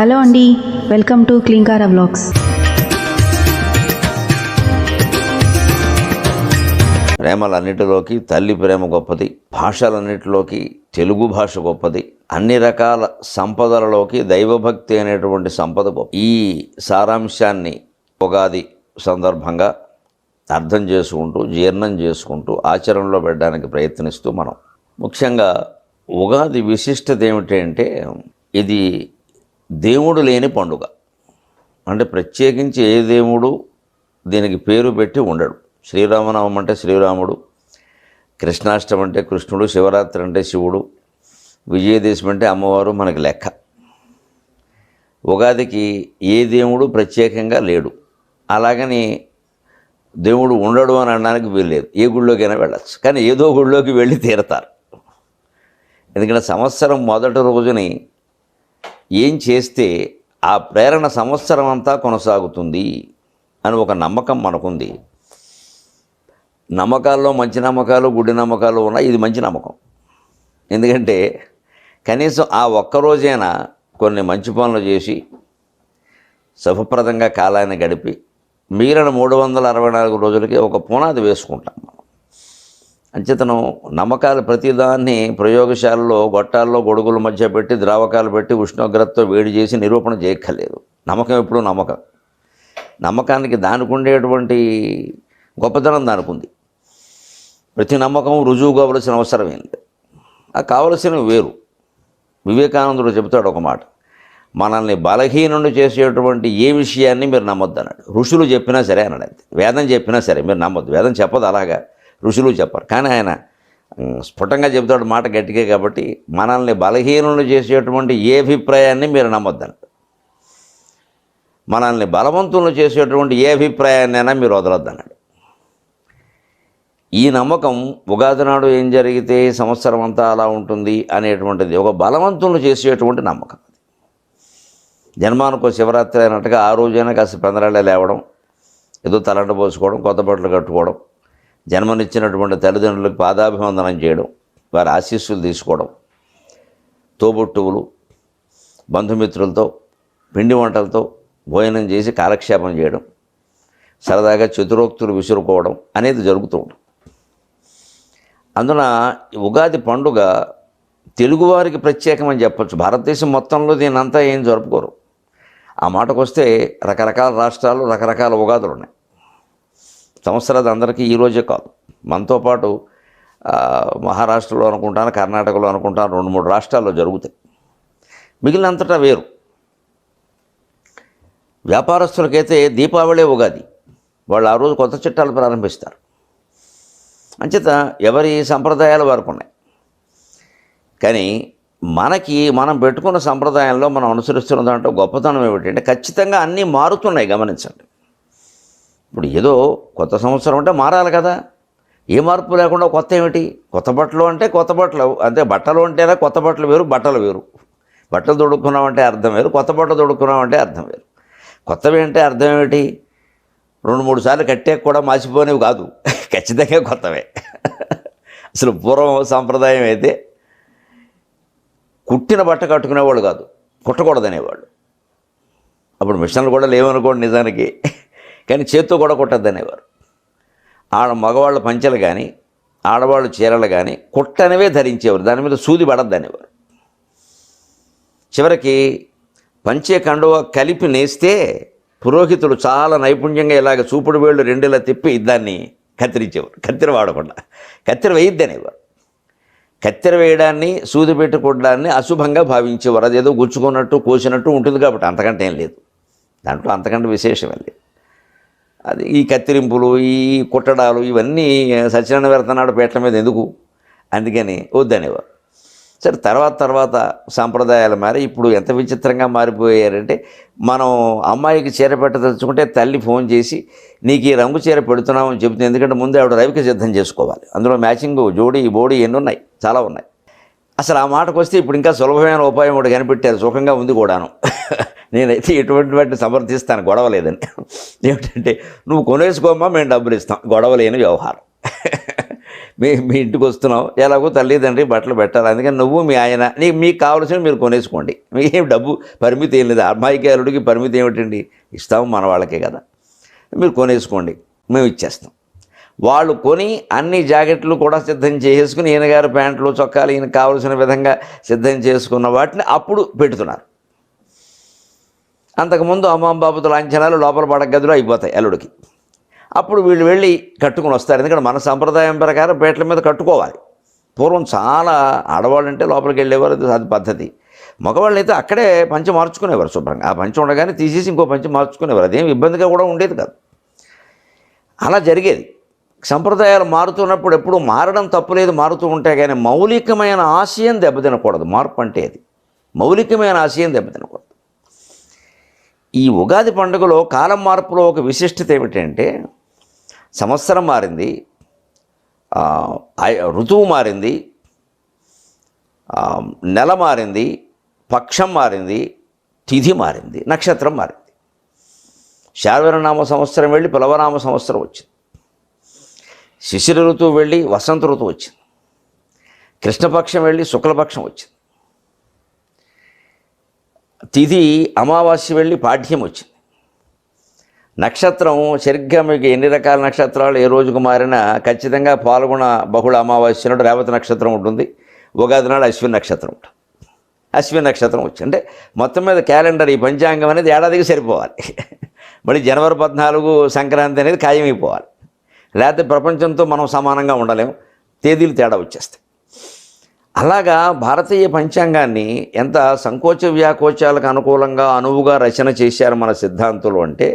Hello అండి, welcome to Klinkara vlogs. ప్రేమలన్నిటిలోకి తల్లి ప్రేమ గొప్పది, భాషలన్నిటిలోకి తెలుగు భాష గొప్పది, అన్ని రకాల సంపదలలోకి దైవభక్తి అనేటువంటి సంపద గొప్ప. ఈ సారాంశాన్ని ఉగాది సందర్భంగా అర్థం చేసుకుంటూ, జీర్ణం చేసుకుంటూ, ఆచరణలో పెట్టడానికి ప్రయత్నిస్తూ మనం ముఖ్యంగా ఉగాది విశిష్టత ఏమిటి అంటే, ఇది దేవుడు లేని పండుగ. అంటే ప్రత్యేకించి ఏ దేవుడు దీనికి పేరు పెట్టి ఉండడు. శ్రీరామనవమి అంటే శ్రీరాముడు, కృష్ణాష్టమి అంటే కృష్ణుడు, శివరాత్రి అంటే శివుడు, విజయదశమి అంటే అమ్మవారు మనకి లెక్క. ఉగాదికి ఏ దేవుడు ప్రత్యేకంగా లేడు. అలాగని దేవుడు ఉండడు అని అనడానికి వీల్లేదు. ఏ గుళ్ళోకైనా వెళ్ళచ్చు, కానీ ఏదో గుళ్ళోకి వెళ్ళి తీరతారు. ఎందుకంటే సంవత్సరం మొదటి రోజుని ఏం చేస్తే ఆ ప్రేరణ సంవత్సరం అంతా కొనసాగుతుంది అని ఒక నమ్మకం మనకుంది. నమ్మకాల్లో మంచి నమ్మకాలు, గుడ్డి నమ్మకాలు ఉన్నాయి. ఇది మంచి నమ్మకం. ఎందుకంటే కనీసం ఆ ఒక్కరోజైనా కొన్ని మంచి పనులు చేసి శుభప్రదంగా కాలాన్ని గడిపి మిగిలిన 364 రోజులకి ఒక పునాది వేసుకుంటాం మనం. అంచేతనం నమ్మకాలు ప్రతిదాన్ని ప్రయోగశాలలో గొట్టాల్లో గొడుగుల మధ్య పెట్టి ద్రావకాలు పెట్టి ఉష్ణోగ్రతతో వేడి చేసి నిరూపణ చేయక్కర్లేదు. నమ్మకం ఎప్పుడు నమ్మకం. నమ్మకానికి దానికి ఉండేటువంటి గొప్పతనం దానికి ఉంది. ప్రతి నమ్మకం రుజువు కావలసిన అవసరం ఏం లేదు. ఆ కావలసినవి వేరు. వివేకానందుడు చెబుతాడు ఒక మాట, మనల్ని బలహీనుండి చేసేటువంటి ఏ విషయాన్ని మీరు నమ్మొద్దు అన్నాడు. ఋషులు చెప్పినా సరే అన్నాడు. అంతే. వేదం చెప్పినా సరే మీరు నమ్మొద్దు. వేదం చెప్పదు అలాగా, ఋషులు చెప్పరు. కానీ ఆయన స్ఫుటంగా చెబుతాడు మాట గట్టిగా. కాబట్టి మనల్ని బలహీనులు చేసేటువంటి ఏ అభిప్రాయాన్ని మీరు నమ్మొద్దన్నాడు. మనల్ని బలవంతులను చేసేటువంటి ఏ అభిప్రాయాన్నైనా మీరు వదలొద్దన్నాడు. ఈ నమ్మకం ఉగాది నాడు ఏం జరిగితే సంవత్సరం అంతా అలా ఉంటుంది అనేటువంటిది ఒక బలవంతులను చేసేటువంటి నమ్మకం. జన్మానికో శివరాత్రి అయినట్టుగా ఆ రోజైనా కాస్త పెందరాళ్ళే లేవడం, ఏదో తలంట పోసుకోవడం, కొత్త బట్టలు కట్టుకోవడం, జన్మనిచ్చినటువంటి తల్లిదండ్రులకు పాదాభివందనం చేయడం, వారి ఆశీస్సులు తీసుకోవడం, తోబుట్టువులు బంధుమిత్రులతో పిండి వంటలతో భోజనం చేసి కాలక్షేపం చేయడం, సరదాగా చతురోక్తులు విసురుకోవడం అనేది జరుగుతూ ఉంటుంది. అందున ఉగాది పండుగ తెలుగువారికి ప్రత్యేకమని చెప్పచ్చు. భారతదేశం మొత్తంలో దీనంతా ఏం జరుపుకోరు. ఆ మాటకు వస్తే రకరకాల రాష్ట్రాలు రకరకాల ఉగాదులు ఉన్నాయి. సంవత్సరాది అందరికీ ఈరోజే కాదు. మనతో పాటు మహారాష్ట్రలో అనుకుంటాను, కర్ణాటకలో అనుకుంటాను, 2-3 రాష్ట్రాల్లో జరుగుతాయి. మిగిలినంతటా వేరు. వ్యాపారస్తులకైతే దీపావళి ఉగాది, వాళ్ళు ఆ రోజు కొత్త చట్టాలు ప్రారంభిస్తారు. అంచేత ఎవరి సంప్రదాయాలు వారికి ఉన్నాయి. కానీ మనం పెట్టుకున్న సంప్రదాయంలో మనం అనుసరిస్తున్న దాంట్లో గొప్పతనం ఏమిటంటే ఖచ్చితంగా అన్నీ మారుతున్నాయి. గమనించండి. ఇప్పుడు ఏదో కొత్త సంవత్సరం అంటే మారాలి కదా. ఏ మార్పు లేకుండా కొత్త ఏమిటి? కొత్త బట్టలు అంటే కొత్త బట్టలు అంతే. బట్టలు అంటేనే కొత్త బట్టలు వేరు, బట్టలు వేరు. బట్టలు తొడుక్కున్నామంటే అర్థం వేరు, కొత్త బట్టలు తొడుక్కున్నామంటే అర్థం వేరు. కొత్తవి అంటే అర్థం ఏమిటి? 2-3 సార్లు కట్టే కూడా మాసిపోనేవి కాదు, ఖచ్చితంగా కొత్తవే. అసలు పూర్వం సాంప్రదాయం అయితే కుట్టిన బట్ట కట్టుకునేవాళ్ళు కాదు, కుట్టకూడదనేవాళ్ళు. అప్పుడు మిషన్లు కూడా లేవనుకోండి నిజానికి, కానీ చేత్తో కూడా కుట్టద్దనేవారు. మగవాళ్ళ పంచెలు కానీ ఆడవాళ్ళు చీరలు కానీ కుట్టనివే ధరించేవారు, దాని మీద సూది పడద్దనేవారు. చివరికి పంచే కండువ కలిపి నేస్తే పురోహితుడు చాలా నైపుణ్యంగా ఇలాగ చూపుడు వేళ్ళు 2 ఇలా తిప్పి దాన్ని కత్తిరించేవారు. కత్తెర వాడకుండా కత్తెర వేయద్దనేవారు. కత్తెర వేయడాన్ని, సూది పెట్టుకోవడాన్ని అశుభంగా భావించేవారు. అదేదో గుచ్చుకున్నట్టు కోసినట్టు ఉంటుంది కాబట్టి అంతకంటే ఏం లేదు. దాంట్లో అంతకంటే విశేషమే లేదు. అది ఈ కత్తిరింపులు, ఈ కుట్టడాలు ఇవన్నీ సత్యనారాయణ వెళ్తున్నాడు పేట్ల మీద ఎందుకు, అందుకని వద్దనేవారు. సరే తర్వాత సాంప్రదాయాలు మారి ఇప్పుడు ఎంత విచిత్రంగా మారిపోయారంటే, మనం అమ్మాయికి చీర పెట్టదలుచుకుంటే తల్లి ఫోన్ చేసి నీకు ఈ రంగు చీర పెడుతున్నామని చెబుతుంది. ఎందుకంటే ముందు ఆవిడ రవికి సిద్ధం చేసుకోవాలి. అందులో మ్యాచింగ్ జోడీ బోడీ ఎన్ని ఉన్నాయి, చాలా ఉన్నాయి. అసలు ఆ మాటకు వస్తే ఇప్పుడు ఇంకా సులభమైన ఉపాయం ఒకటి కనిపెట్టారు, సుఖంగా ఉంది కూడాను. నేనైతే ఎటువంటి వాటిని సమర్థిస్తాను, గొడవ లేదని. ఏమిటంటే నువ్వు కొనేసుకోమ్మా, మేము డబ్బులు ఇస్తాం, గొడవ లేని వ్యవహారం. మీ ఇంటికి వస్తున్నావు, ఎలాగో తల్లిదండ్రి బట్టలు పెట్టాలి, అందుకని నువ్వు మీ ఆయన మీకు కావాల్సినవి మీరు కొనేసుకోండి, మీకేం డబ్బు పరిమితి ఏం లేదు, అమ్మాయికి అల్లుడికి పరిమితి ఏమిటండి, ఇస్తాము మన వాళ్ళకే కదా, మీరు కొనేసుకోండి మేము ఇచ్చేస్తాం. వాళ్ళు కొని అన్ని జాకెట్లు కూడా సిద్ధం చేసుకుని ఈయనగారు ప్యాంట్లు చొక్కాలు ఈయనకు కావాల్సిన విధంగా సిద్ధం చేసుకున్న వాటిని అప్పుడు పెడుతున్నారు. అంతకుముందు అమ్మాం బాబుతో లాంఛనాలు లోపల పడక గదిలో అయిపోతాయి అల్లుడికి. అప్పుడు వీళ్ళు వెళ్ళి కట్టుకుని వస్తారు. ఎందుకంటే మన సంప్రదాయం ప్రకారం పేటల మీద కట్టుకోవాలి. పూర్వం చాలా ఆడవాళ్ళు అంటే లోపలికి వెళ్ళేవారు, అది పద్ధతి. మగవాళ్ళు అయితే అక్కడే పంచె మార్చుకునేవారు శుభ్రంగా. ఆ పంచె ఉండగానే తీసేసి ఇంకో పంచె మార్చుకునేవారు. అదేం ఇబ్బందిగా కూడా ఉండేది కాదు. అలా జరిగేది. సంప్రదాయాలు మారుతున్నప్పుడు ఎప్పుడు మారడం తప్పులేదు, మారుతూ ఉంటాయి. కానీ మౌలికమైన ఆశయం దెబ్బతినకూడదు. మార్పు అంటే అది మౌలికమైన ఆశయం దెబ్బతినకూడదు. ఈ ఉగాది పండుగలో కాలం మార్పులో ఒక విశిష్టత ఏమిటంటే, సంవత్సరం మారింది, ఋతువు మారింది, నెల మారింది, పక్షం మారింది, తిథి మారింది, నక్షత్రం మారింది. శార్వరనామ సంవత్సరం వెళ్ళి ప్లవనామ సంవత్సరం వచ్చింది. శిశిర ఋతువు వెళ్ళి వసంత ఋతువు వచ్చింది. కృష్ణపక్షం వెళ్ళి శుక్లపక్షం వచ్చింది. తిథి అమావాస్య వెళ్ళి పాఠ్యం వచ్చింది. నక్షత్రం సరిగ్గా మీకు ఎన్ని రకాల నక్షత్రాలు ఏ రోజుకు మారినా ఖచ్చితంగా పాల్గొన బహుళ అమావాస్య నాడు రేవతి నక్షత్రం ఉంటుంది, ఉగాది నాడు అశ్విన్ నక్షత్రం ఉంటుంది. అశ్విన్ నక్షత్రం వచ్చి అంటే మొత్తం మీద క్యాలెండర్ ఈ పంచాంగం అనేది ఏడాదికి సరిపోవాలి. మళ్ళీ జనవరి 14 సంక్రాంతి అనేది ఖాయమైపోవాలి. లేకపోతే ప్రపంచంతో మనం సమానంగా ఉండలేము, తేదీలు తేడా వచ్చేస్తాయి. అలాగా భారతీయ పంచాంగాన్ని ఎంత సంకోచ వ్యాకోచాలకు అనుకూలంగా అనువుగా రచన చేశారు మన సిద్ధాంతులు అంటే,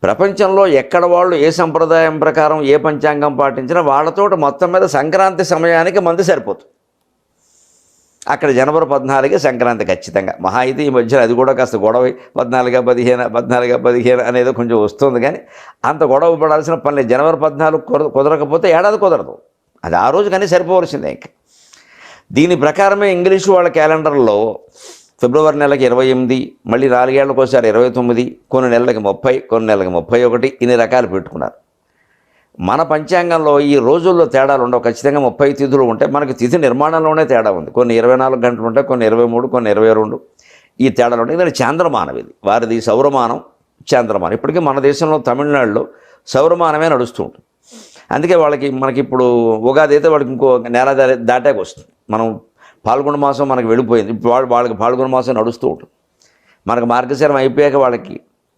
ప్రపంచంలో ఎక్కడ వాళ్ళు ఏ సంప్రదాయం ప్రకారం ఏ పంచాంగం పాటించినా వాళ్ళతో మొత్తం మీద సంక్రాంతి సమయానికి మంది సరిపోతుంది. అక్కడ జనవరి 14 సంక్రాంతి ఖచ్చితంగా. మహా అయితే ఈ మధ్యన అది కూడా కాస్త గొడవ 14-15 అనేది కొంచెం వస్తుంది. కానీ అంత గొడవ పడాల్సిన పని లేదు. జనవరి 14 కుదరకపోతే ఏడాది కుదరదు, అది ఆ రోజు కానీ సరిపోవలసిందే. ఇంకా దీని ప్రకారమే ఇంగ్లీషు వాళ్ళ క్యాలెండర్లో ఫిబ్రవరి నెలకి 28, మళ్ళీ 4 ఏళ్ళకోసారి 29, కొన్ని నెలలకి 30, కొన్ని నెలలకి 31, ఇన్ని రకాలు పెట్టుకున్నారు. మన పంచాంగంలో ఈ రోజుల్లో తేడాలు ఉండవు. ఖచ్చితంగా 30 తిథులు ఉంటాయి. మనకి తిథి నిర్మాణంలోనే తేడా ఉంది. కొన్ని 24 గంటలు ఉంటాయి, కొన్ని 23, కొన్ని 22, ఈ తేడాలు ఉంటాయి. ఇది చాంద్రమానం, ఇది వారిది సౌరమానం, చాంద్రమానం. ఇప్పటికీ మన దేశంలో తమిళనాడులో సౌరమానమే నడుస్తూ ఉంటుంది. అందుకే మనకి ఇప్పుడు ఉగాది అయితే వాళ్ళకి ఇంకో నెల దాటాక వస్తుంది. మనం పాల్గొన మాసం మనకు వెళ్ళిపోయింది, ఇప్పుడు వాళ్ళకి పాల్గొన మాసం నడుస్తూ ఉంటుంది. మనకు మార్గశిరం అయిపోయాక వాళ్ళకి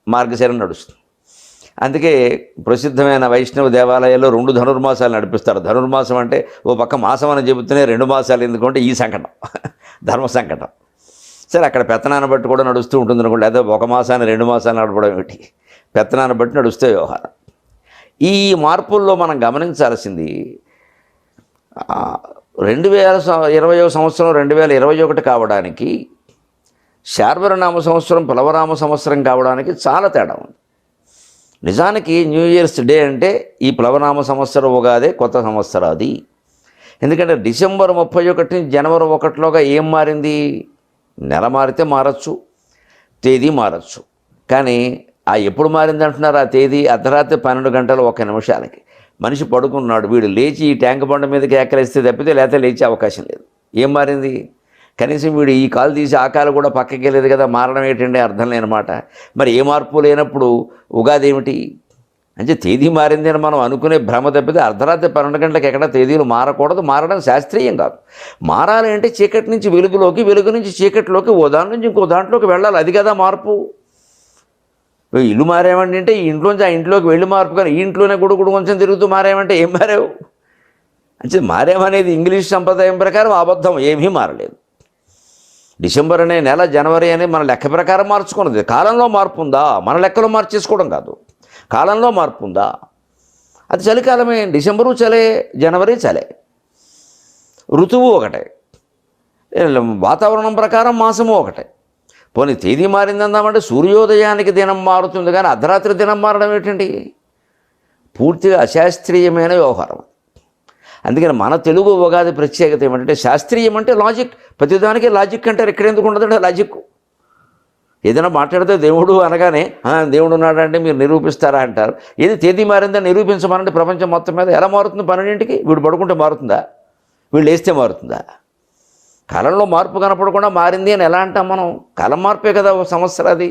మార్గశిరం నడుస్తుంది. అందుకే ప్రసిద్ధమైన వైష్ణవ దేవాలయాల్లో 2 ధనుర్మాసాలు నడిపిస్తారు. ధనుర్మాసం అంటే ఓ పక్క మాసం అని చెబుతూనే 2 మాసాలు ఎందుకంటే ఈ సంకటం, ధర్మ సంకటం. సరే, అక్కడ పెత్తనాన్ని బట్టి కూడా నడుస్తూ ఉంటుంది అనుకోండి. లేదా ఒక మాసాన్ని 2 మాసాలు నడపడం ఏమిటి, పెత్తనాన్ని బట్టి నడుస్తే వ్యవహారం. ఈ మార్పుల్లో మనం గమనించాల్సింది 2020 సంవత్సరం 2021 కావడానికి, శార్వరనామ సంవత్సరం ప్లవనామ సంవత్సరం కావడానికి చాలా తేడా ఉంది. నిజానికి న్యూ ఇయర్స్ డే అంటే ఈ ప్లవనామ సంవత్సరం ఉగాదే కొత్త సంవత్సరం అది. ఎందుకంటే డిసెంబర్ 31 జనవరి 1లోగా ఏం మారింది? నెల మారితే మారచ్చు, తేదీ మారచ్చు. కానీ ఎప్పుడు మారింది అంటున్నారు? ఆ తేదీ అర్ధరాత్రి 12 గంటల 1 నిమిషాలకి మనిషి పడుకున్నాడు. వీడు లేచి ఈ ట్యాంక్ బండ మీదకి ఎక్కలేస్తే తప్పితే లేకపోతే లేచే అవకాశం లేదు. ఏం మారింది? కనీసం వీడు ఈ కాలు తీసి ఆ కాలు కూడా పక్కకి వెళ్ళేది కదా. మారడం ఏంటంటే అర్థం లేనమాట. మరి ఏ మార్పు లేనప్పుడు ఉగాది ఏమిటి అంటే తేదీ మారింది అని మనం అనుకునే భ్రమ తప్పితే అర్ధరాత్రి 12 గంటలకు ఎక్కడ తేదీలు మారకూడదు. మారడం శాస్త్రీయం కాదు. మారాలి అంటే చీకటి నుంచి వెలుగులోకి, వెలుగు నుంచి చీకటిలోకి, ఓ దాని నుంచి ఇంకో దాంట్లోకి వెళ్ళాలి. అది కదా మార్పు. ఇల్లు మారేమంటే అంటే ఈ ఇంట్లోంచి ఆ ఇంట్లోకి వెళ్ళి మార్పు, కానీ ఈ ఇంట్లోనే గుడుగుడు కొంచెం తిరుగుతూ మారేమంటే ఏం మారావు అంటే మారేమనేది ఇంగ్లీష్ సంప్రదాయం ప్రకారం అబద్ధం, ఏమీ మారలేదు. డిసెంబర్ అనే నెల, జనవరి అనే మన లెక్క ప్రకారం మార్చుకున్నది. కాలంలో మార్పు ఉందా? మన లెక్కలో మార్చేసుకోవడం కాదు, కాలంలో మార్పు ఉందా? అది చలికాలమే, డిసెంబరు చలే, జనవరి చలే. ఋతువు ఒకటే, వాతావరణం ప్రకారం మాసము ఒకటే. పోనీ తేదీ మారిందందామంటే సూర్యోదయానికి దినం మారుతుంది, కానీ అర్ధరాత్రి దినం మారడం ఏంటండి? పూర్తిగా అశాస్త్రీయమైన వ్యవహారం. అందుకని మన తెలుగు ఉగాది ప్రత్యేకత ఏమంటే శాస్త్రీయం అంటే లాజిక్. ప్రతిదానికి లాజిక్ అంటారు. ఇక్కడ ఎందుకు ఉండదంటే లాజిక్ ఏదైనా మాట్లాడితే దేవుడు అనగానే దేవుడు ఉన్నాడంటే మీరు నిరూపిస్తారా అంటారు. ఏది తేదీ మారిందని నిరూపించమనండి. ప్రపంచం మొత్తం మీద ఎలా మారుతుంది? 12ంటికి వీడు పడుకుంటే మారుతుందా? వీళ్ళు వేస్తే మారుతుందా? కాలంలో మార్పు కనపడకుండా మారింది అని ఎలా అంటాం మనం? కాలం మార్పే కదా సంవత్సరం. అది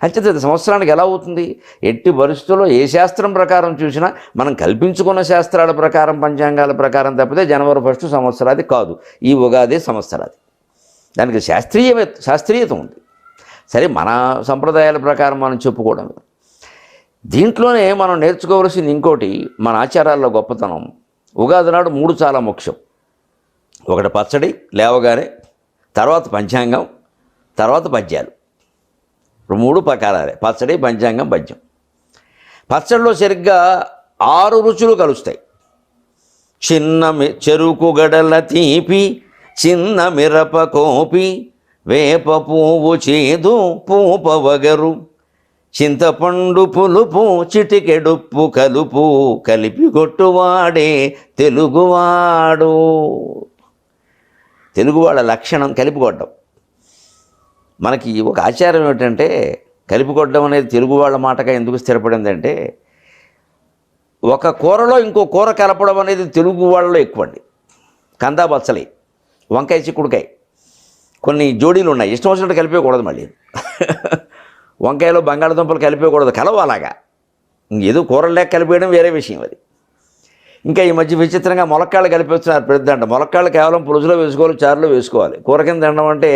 అంచేత సంవత్సరానికి ఎలా అవుతుంది? ఎట్టి పరిస్థితుల్లో ఏ శాస్త్రం ప్రకారం చూసినా మనం కల్పించుకున్న శాస్త్రాల ప్రకారం, పంచాంగాల ప్రకారం తప్పితే జనవరి 1 సంవత్సరాది కాదు. ఈ ఉగాది సంవత్సరాది. దానికి శాస్త్రీయత ఉంది. సరే, మన సంప్రదాయాల ప్రకారం మనం చెప్పుకోవడం. దీంట్లోనే మనం నేర్చుకోవలసింది ఇంకోటి, మన ఆచారాల్లో గొప్పతనం. ఉగాది నాడు 3 చాలా ముఖ్యం. ఒకటి పచ్చడి లేవగానే, తర్వాత పంచాంగం, తర్వాత పద్యాలు. 3 ప్రకారాలే: పచ్చడి, పంచాంగం, పద్యం. పచ్చడిలో సరిగ్గా 6 రుచులు కలుస్తాయి. చిన్న చెరుకు గడల తీపి, చిన్న మిరప కోపి, వేప పువ్వు చేదు పూప వగరు, చింతపండు పులుపు చిటికెడుప్పు కలుపు, కలిపి కొట్టువాడే తెలుగువాడు. తెలుగువాళ్ళ లక్షణం కలిపికొట్టడం. మనకి ఒక ఆచారం ఏమిటంటే, కలిపికొట్టడం అనేది తెలుగు వాళ్ళ మాటగా ఎందుకు స్థిరపడిందంటే, ఒక కూరలో ఇంకో కూర కలపడం అనేది తెలుగు వాళ్ళలో ఎక్కువ అండి. కందా బచ్చలి, వంకాయ చిక్కుడుకాయ, కొన్ని జోడీలు ఉన్నాయి. ఇష్టం వచ్చినట్టు కలిపేయకూడదు. మళ్ళీ వంకాయలో బంగాళదుంపలు కలిపేయకూడదు, కలవాలాగా. ఏదో కూరలు లేక కలిపేయడం వేరే విషయం అది. ఇంకా ఈ మధ్య విచిత్రంగా ములక్కాళ్ళు కలిపేస్తున్నారు పెద్దంట. ములక్కాళ్ళు కేవలం పులుసులో వేసుకోవాలి, చారులో వేసుకోవాలి. కూర కింద తినడం అంటే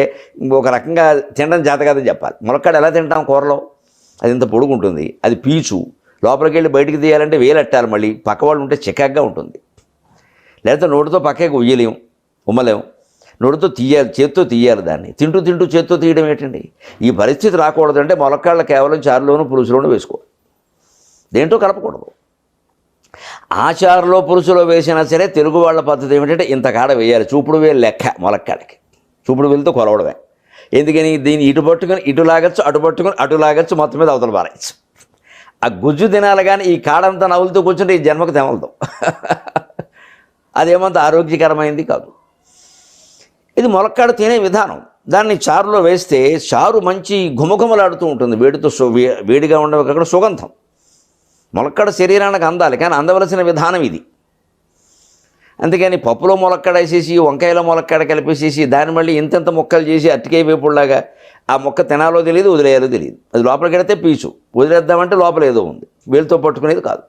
ఒక రకంగా తినడం చేత కాదని చెప్పాలి. ములక్కాడు ఎలా తింటాం కూరలో? అది ఇంత పొడుగుంటుంది, అది పీచు. లోపలికి వెళ్ళి బయటికి తీయాలంటే వేలెట్టాలి. మళ్ళీ పక్క వాళ్ళు ఉంటే చికాగ్గా ఉంటుంది. లేకపోతే నోటితో పక్కకి ఉయ్యలేము, ఉమ్మలేము. నోటితో తీయాలి, చేత్తో తీయాలి. దాన్ని తింటూ చేత్తో తీయడం ఏంటండి? ఈ పరిస్థితి రాకూడదంటే ములక్కాళ్ళు కేవలం చారులోనూ పులుసులోనూ వేసుకోవాలి, దేంటో కలపకూడదు. ఆచారంలో పులుసులో వేసినా సరే తెలుగు వాళ్ళ పద్ధతి ఏమిటంటే ఇంత కాడ వేయాలి. చూపుడు వేలు లెక్క ములక్కాడకి. చూపుడు వేలుతో కొలవడమే. ఎందుకని? దీన్ని ఇటు పట్టుకొని ఇటు లాగచ్చు, అటు పట్టుకొని అటు లాగచ్చు, మొత్తం మీద అవతల పారేయచ్చు. ఆ గుజ్జు తినాలి. కానీ ఈ కాడంతా నవ్వులతో కూర్చుంటే ఈ జన్మకు తెమలదు. అదేమంత ఆరోగ్యకరమైంది కాదు. ఇది ములక్కాడ తినే విధానం. దాన్ని చారులో వేస్తే చారు మంచి ఘుమఘుమలాడుతూ ఉంటుంది. వేడితో వేడిగా ఉండే అక్కడ సుగంధం. ములక్కాడ శరీరానికి అందాలి, కానీ అందవలసిన విధానం ఇది. అందుకని పప్పులో ములక్కాడ వేసేసి, వంకాయలో ములక్కాడ కలిపేసేసి, దాన్ని మళ్ళీ ఇంత ముక్కలు చేసి అట్టికాయ వేపుడులాగా ఆ మొక్క తినాలో తెలియదు, వదిలేయాలో తెలియదు. అది లోపలికి వెడితే పీచు, వదిలేద్దామంటే లోపల ఏదో ఉంది. వేలుతో పట్టుకునేది కాదు.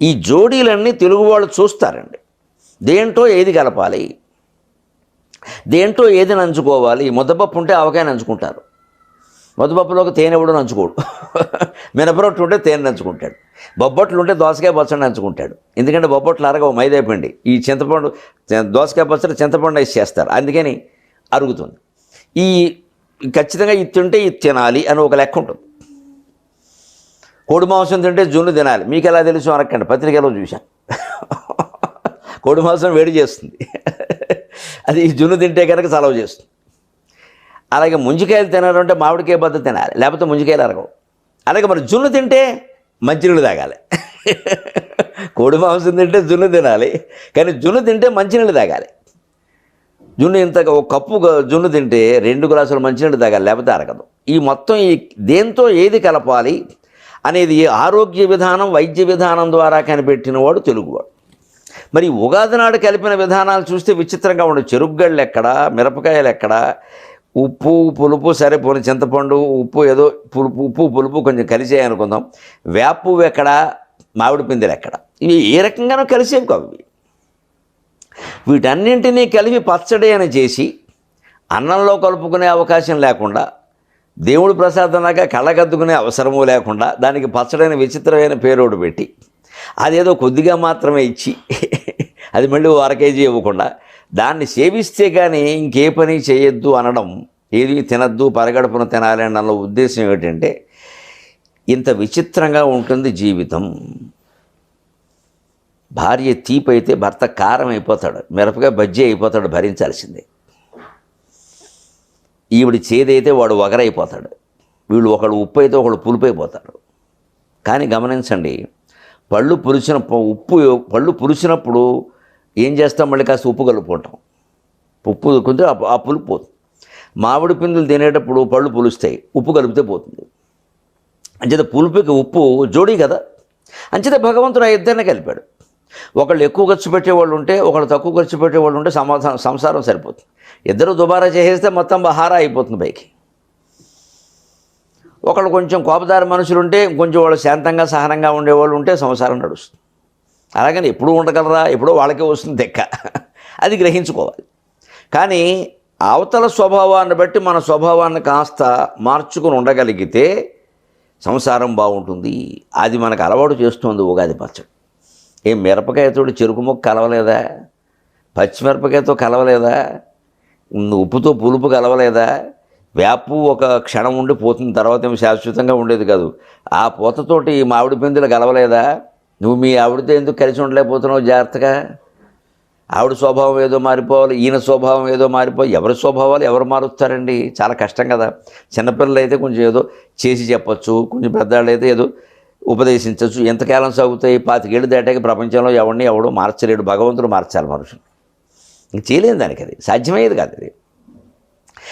ఈ జోడీలన్నీ తెలుగు వాళ్ళు చూస్తారండి. దేంటో ఏది కలపాలి, దేంటో ఏది నంచుకోవాలి. ముద్దపప్పు ఉంటే ఆవకాయ నంచుకుంటారు. ముద్దపప్పులోకి తేనె కూడా నంచుకోడు. మినపరొట్టు ఉంటే తేనె నంచుకుంటాడు. బొబ్బట్లు ఉంటే దోసకాయ పచ్చడి నంచుకుంటాడు. ఎందుకంటే బొబ్బట్లు అరగవు, మైదా పిండి. ఈ చింతపండు దోసకాయ పచ్చడి చింతపండు వేసి చేస్తారు, అందుకని అరుగుతుంది. ఈ ఖచ్చితంగా ఇది తింటే ఇది తినాలి అని ఒక లెక్క ఉంటుంది. కోడి మాంసం తింటే జున్ను తినాలి. మీకు ఎలా తెలుసు అనకండి, పత్రికలో చూశాను. కోడి మాంసం వేడి చేస్తుంది, అది జున్ను తింటే కనుక చలవ చేస్తుంది. అలాగే ముంజికాయలు తినాలంటే మామిడికాయ బద్ద తినాలి, లేకపోతే ముంజికాయలు అరగవు. అలాగే మరి జున్ను తింటే మంచినీళ్ళు తాగాలి. కోడి మాంసం తింటే జున్ను తినాలి, కానీ జున్ను తింటే మంచినీళ్ళు తాగాలి. జున్ను ఇంతగా ఒక కప్పు జున్ను తింటే 2 గ్లాసులు మంచినీళ్ళు తాగాలి, లేకపోతే అరగదు. ఈ మొత్తం ఈ దేంతో ఏది కలపాలి అనేది ఆరోగ్య విధానం, వైద్య విధానం ద్వారా కనిపెట్టినవాడు తెలుగువాడు. మరి ఉగాది నాడు కలిపిన విధానాలు చూస్తే విచిత్రంగా ఉండదు. చెరుగ్గళ్ళు ఎక్కడ, మిరపకాయలు ఎక్కడ, ఉప్పు పులుపు, సరే పోనీ చింతపండు ఉప్పు ఏదో ఉప్పు పులుపు కొంచెం కలిసాయి అనుకుందాం. వేప పువ్వు ఎక్కడ, మామిడి పిందెలు ఎక్కడ, ఇవి ఏ రకంగానూ కలిసేవి కావు. వీటన్నింటినీ కలిపి పచ్చడి అని చేసి అన్నంలో కలుపుకునే అవకాశం లేకుండా, దేవుడి ప్రసాదంలాగా కళ్ళగద్దుకునే అవసరము లేకుండా దానికి పచ్చడైన విచిత్రమైన పేరోడు పెట్టి అదేదో కొద్దిగా మాత్రమే ఇచ్చి అది మళ్ళీ 1/2 కేజీ ఇవ్వకుండా దాన్ని సేవిస్తే కానీ ఇంకే పని చేయొద్దు అనడం, ఏది తినద్దు పరగడుపున తినాలి అనడంలో ఉద్దేశం ఏమిటంటే, ఇంత విచిత్రంగా ఉంటుంది జీవితం. భార్య తీపి అయితే భర్త కారం అయిపోతాడు, మిరపకాయ బజ్జీ అయిపోతాడు, భరించాల్సిందే. ఈవిడి చేదైతే వాడు వగరైపోతాడు. వీళ్ళు ఒకళ్ళు ఉప్పు అయితే ఒకళ్ళు పులుపు అయిపోతారు. కానీ గమనించండి, పళ్ళు పులిచినప్పుడు ఏం చేస్తాం? మళ్ళీ కాస్త ఉప్పు కలుపుకుంటాం. ఉప్పు కొంచెం ఆ పులుపు పోతుంది. మామిడి పిందులు తినేటప్పుడు పళ్ళు పులుస్తాయి, ఉప్పు కలిపితే పోతుంది. అంచేత పులుపుకి ఉప్పు జోడీ కదా. అంచేత భగవంతుడు ఆ ఇద్దరిని కలిపాడు. ఒకళ్ళు ఎక్కువ ఖర్చు పెట్టేవాళ్ళు ఉంటే, ఒకళ్ళు తక్కువ ఖర్చు పెట్టేవాళ్ళు ఉంటే సంసారం సరిపోతుంది. ఇద్దరు దుబారా చేసేస్తే మొత్తం బహారా అయిపోతుంది పైకి. ఒకళ్ళు కొంచెం కోపదారి మనుషులు ఉంటే, కొంచెం వాళ్ళు శాంతంగా సహనంగా ఉండేవాళ్ళు ఉంటే సంసారం నడుస్తుంది. అలాగని ఎప్పుడూ ఉండగలరా, ఎప్పుడో వాళ్ళకే వస్తుంది దెక్క, అది గ్రహించుకోవాలి. కానీ అవతల స్వభావాన్ని బట్టి మన స్వభావాన్ని కాస్త మార్చుకుని ఉండగలిగితే సంసారం బాగుంటుంది. అది మనకు అలవాటు చేస్తుంది ఉగాది పచ్చడి. ఏ మిరపకాయతో చెరుకు ముక్క కలవలేదా, పచ్చిమిరపకాయతో కలవలేదా, ఉప్పుతో పులుపు కలవలేదా, వేపు ఒక క్షణం ఉండి పోతుంది, తర్వాత ఏమి శాశ్వతంగా ఉండేది కాదు. ఆ పూతతోటి మామిడి పిందులు కలవలేదా? నువ్వు మీ ఆవిడతో ఎందుకు కలిసి ఉండలేకపోతున్నావు? జాగ్రత్తగా ఆవిడ స్వభావం ఏదో మారిపోవాలి, ఈయన స్వభావం ఏదో మారిపోవాలి. ఎవరి స్వభావాలు ఎవరు మారుస్తారండి? చాలా కష్టం కదా. చిన్నపిల్లలు అయితే కొంచెం ఏదో చేసి చెప్పచ్చు, కొంచెం పెద్దవాళ్ళు అయితే ఏదో ఉపదేశించవచ్చు. ఎంతకాలం సాగుతాయి? 25 ఏళ్ళు దాటాక ప్రపంచంలో ఎవడో మార్చలేడు. భగవంతుడు మార్చాలి మనుషులు. ఇంక చేయలేని దానికి అది సాధ్యమయ్యేది కాదు. అది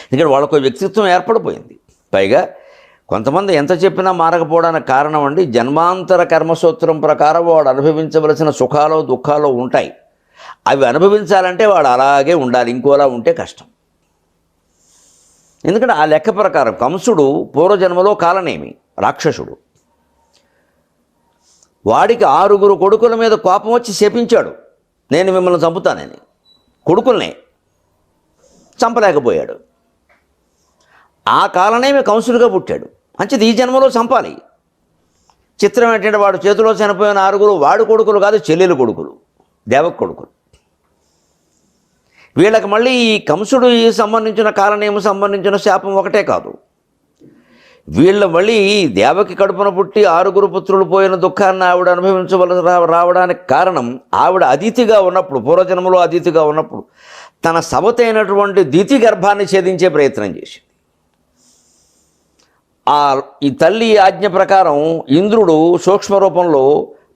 ఎందుకంటే వాళ్ళకు వ్యక్తిత్వం ఏర్పడిపోయింది. పైగా కొంతమంది ఎంత చెప్పినా మారకపోవడానికి కారణం అండి, జన్మాంతర కర్మసూత్రం ప్రకారం వాడు అనుభవించవలసిన సుఖాలు దుఃఖాలు ఉంటాయి. అవి అనుభవించాలంటే వాడు అలాగే ఉండాలి, ఇంకోలా ఉంటే కష్టం. ఎందుకంటే ఆ లెక్క ప్రకారం కంసుడు పూర్వజన్మలో కాలనేమి రాక్షసుడు. వాడికి 6 కొడుకుల మీద కోపం వచ్చి శపించాడు, నేను మిమ్మల్ని చంపుతానని. కొడుకుల్నే చంపలేకపోయాడు. ఆ కాలనేమి కంసుడిగా పుట్టాడు. అంచేది ఈ జన్మలో చంపాలి. చిత్రం ఏంటంటే వాడు చేతిలో చనిపోయిన 6 వాడి కొడుకులు కాదు, చెల్లెలు కొడుకులు, దేవక కొడుకులు. వీళ్ళకి మళ్ళీ ఈ కంసుడు సంబంధించిన కాలనేమి సంబంధించిన శాపం ఒకటే కాదు, వీళ్ళ మళ్ళీ దేవకి కడుపున పుట్టి 6 పుత్రులు పోయిన దుఃఖాన్ని ఆవిడ అనుభవించవలసి రావడానికి కారణం, ఆవిడ అతిథిగా ఉన్నప్పుడు, పూర్వజన్మలో అతిథిగా ఉన్నప్పుడు తన సవతైనటువంటి దితి గర్భాన్ని ఛేదించే ప్రయత్నం చేసింది. ఈ తల్లి ఆజ్ఞ ప్రకారం ఇంద్రుడు సూక్ష్మ రూపంలో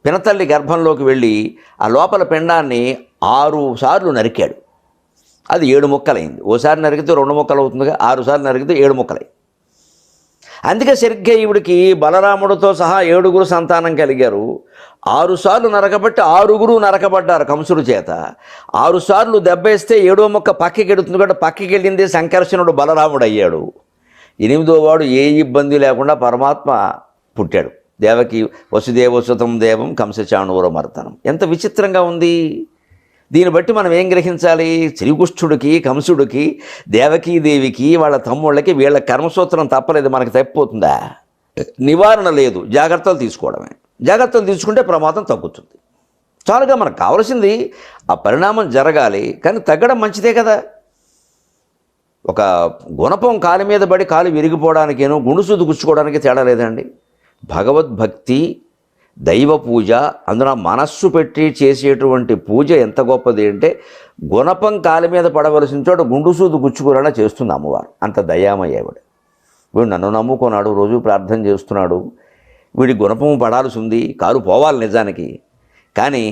పినతల్లి గర్భంలోకి వెళ్ళి ఆ లోపల పిండాన్ని 6 సార్లు నరికాడు. అది 7 ముక్కలైంది. ఓసారి నరికితే 2 ముక్కలు అవుతుందిగా, 6 సార్లు నరికితే 7 ముక్కలైంది. అందుకే సరిగ్గా ఈవిడికి బలరాముడితో సహా 7 సంతానం కలిగారు. 6 సార్లు నరకబట్టి 6 నరకబడ్డారు కంసుడు చేత. 6 సార్లు దెబ్బేస్తే 7వ ముక్క పక్కకి వెడుతుంది కాబట్టి పక్కకి వెళ్ళింది సంకర్షణుడు బలరాముడు అయ్యాడు. 8వ వాడు ఏ ఇబ్బంది లేకుండా పరమాత్మ పుట్టాడు. దేవకి వసుదేవసుతం దేవం కంసచాణూర మర్దనం. ఎంత విచిత్రంగా ఉంది. దీన్ని బట్టి మనం ఏం గ్రహించాలి? శ్రీకృష్ణుడికి, కంసుడికి, దేవకీదేవికి, వాళ్ళ తమ్ముళ్ళకి వీళ్ళ కర్మసూత్రం తప్పలేదు. మనకి తప్పిపోతుందా? నివారణ లేదు, జాగ్రత్తలు తీసుకోవడమే. జాగ్రత్తలు తీసుకుంటే ప్రమాదం తగ్గుతుంది. చాలుగా మనకు కావాల్సింది ఆ పరిణామం జరగాలి, కానీ తగ్గడం మంచిదే కదా. ఒక గుణపం కాలు మీద పడి కాలు విరిగిపోవడానికేనో గుండుసూదు గుచ్చుకోవడానికి తేడా లేదండి. భగవద్భక్తి, దైవ పూజ, అందులో మనస్సు పెట్టి చేసేటువంటి పూజ ఎంత గొప్పది అంటే, గుణపం కాలి మీద పడవలసిన చోట గుండుసూదు గుచ్చుకునేలా చేస్తుంది అమ్మవారు. అంత దయామయ్యేవాడు. వీడు నన్ను నమ్ముకున్నాడు, రోజు ప్రార్థన చేస్తున్నాడు, వీడి గుణపం పడాల్సి ఉంది, కాలు పోవాలి నిజానికి, కానీ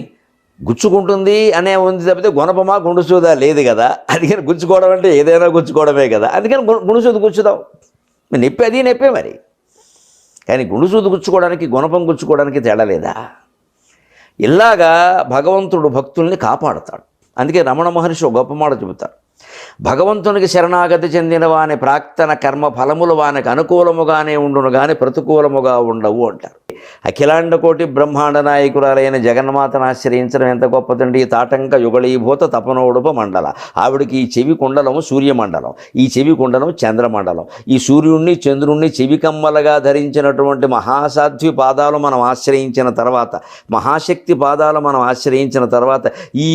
గుచ్చుకుంటుంది అనే ఉంది తప్పితే గుణపమా గుండుసూదా లేదు కదా. అందుకని గుచ్చుకోవడం అంటే ఏదైనా గుచ్చుకోవడమే కదా. అందుకని గుండుసూదు గుచ్చుదాం, నొప్పి అది నొప్పే మరి. కానీ గుండుసూదు గుచ్చుకోవడానికి గుణపం గుచ్చుకోవడానికి తేడా లేదా? ఇలాగా భగవంతుడు భక్తుల్ని కాపాడుతాడు. అందుకే రమణ మహర్షి ఒక గొప్ప మాట చెబుతారు, భగవంతునికి శరణాగతి చెందిన వాని ప్రాక్తన కర్మ ఫలములు వానికి అనుకూలముగానే ఉండును కానీ ప్రతికూలముగా ఉండవు అంటారు. అఖిలాండ కోటి బ్రహ్మాండ నాయకురాలైన జగన్మాతను ఆశ్రయించడం ఎంత గొప్పదండి. తాటంక యుగళీభూత తపనోడుప మండల. ఆవిడికి ఈ చెవి కుండలము సూర్యమండలం, ఈ చెవి కుండలం చంద్రమండలం. ఈ సూర్యుణ్ణి చంద్రుణ్ణి చెవి కమ్మలుగా ధరించినటువంటి మహాసాధ్వి పాదాలు మనం ఆశ్రయించిన తర్వాత, మహాశక్తి పాదాలు మనం ఆశ్రయించిన తర్వాత, ఈ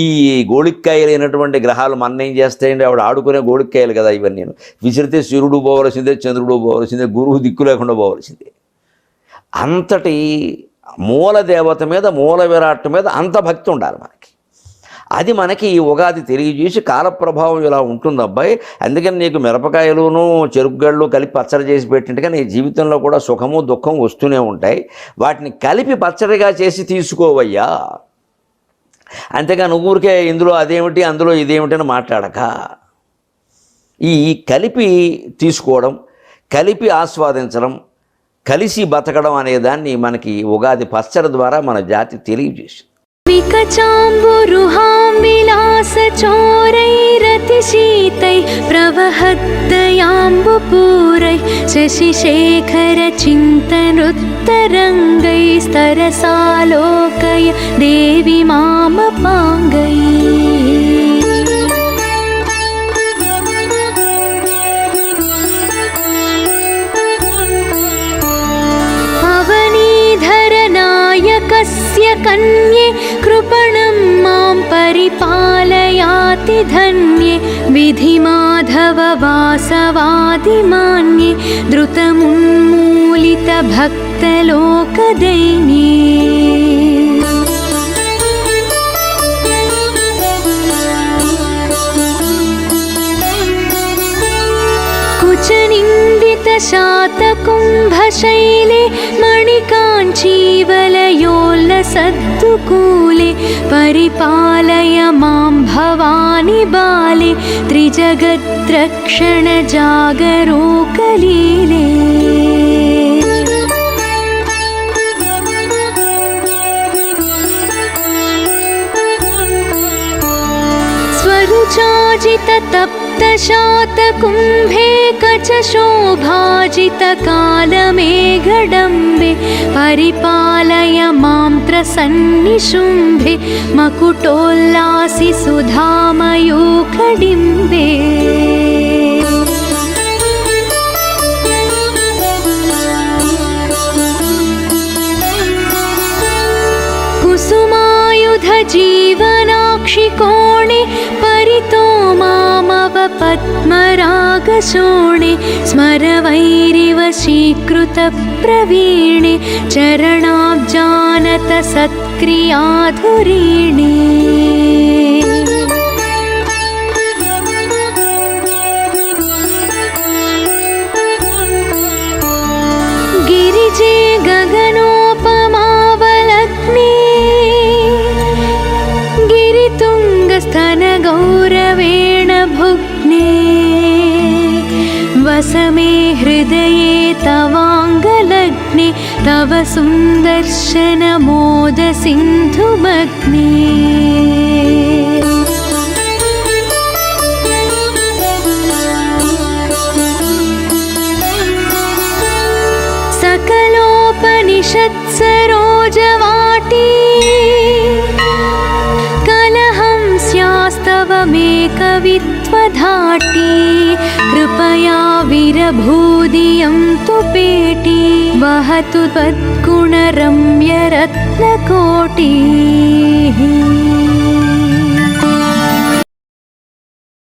గోళిక్కాయలైనటువంటి గ్రహాలు మన్నేం చేస్తాయండి? ఆవిడ ఆడుకునే గోళిక్కాయలు కదా ఇవన్నీ. విసిరితే సూర్యుడు పోవలసిందే, చంద్రుడు పోవలసిందే, గురువు దిక్కు లేకుండా పోవలసిందే. అంతటి మూల దేవత మీద, మూల విరాట్ మీద అంత భక్తి ఉండాలి మనకి. అది మనకి ఈ ఉగాది తెలియజేసి కాలప్రభావం ఇలా ఉంటుంది అబ్బాయి, అందుకని నీకు మిరపకాయలును చెరుకుగళ్ళు కలిపి పచ్చడి చేసి పెట్టినట్టుగా నీ జీవితంలో కూడా సుఖము దుఃఖం వస్తూనే ఉంటాయి. వాటిని కలిపి పచ్చడిగా చేసి తీసుకోవయ్యా. అంతేగా నువ్వు ఊరికే ఇందులో అదేమిటి అందులో ఇదేమిటి అని మాట్లాడక. ఈ కలిపి తీసుకోవడం, కలిపి ఆస్వాదించడం, కలిసి బతకడం అనే దాన్ని మనకి ఉగాది పచ్చడి ద్వారా మన జాతి తెలియజేసింది. विकचाम्बुरुहां विलासचोरैरतिशीतैः प्रवहद्दयाम्बुपूरैः शशिशेखरचिन्तनोत्तरङ्गैस्तरसालोकय देवी मामपाङ्गैः. अवनीधरनायकस्य कन्ये कृपणं मां परिपालयाति धन्ये विधिमाधव वासवादिमान्ये द्रुतमुन्मूलितभक्तलोकदैन्ये. कुचनिन्दितशातकुम्भशैले मणिकाञ्चीवलयोल्लसद्दुकूले परिपालय मां भवानि बाले त्रिजगद्रक्षणजागरूकलीले. स्वरुचाजिततप्तशातकुम्भे कचशोभाजितकालमेघडम्बे परिपालय मां त्रसन्निशुम्भे मकुटोल्लासि सुधामयूखडिम्बे. कुसुमायुधजीवनाक्षिकोणे परितो मामव पद्मरागशोणे स्मरवैरिवशीकृतप्रवीणे चरणाब्जानत सत्क्रियाधुरीणे. गिरिजे गगनोपमावलग्ने गिरितुङ्गस्तनगौरवेण भुग्ने वसमे हृदये तवाङ्गलग्ने तव सुन्दर्शनमोदसिन्धुमग्ने. सकलोपनिषत्सरोजवाटी कलहं स्यास्तवमेकवित्वधाटी कृपया विरभूदियं तु पेटी वहतु त्वद्गुणरम्यरत्नकोटिः.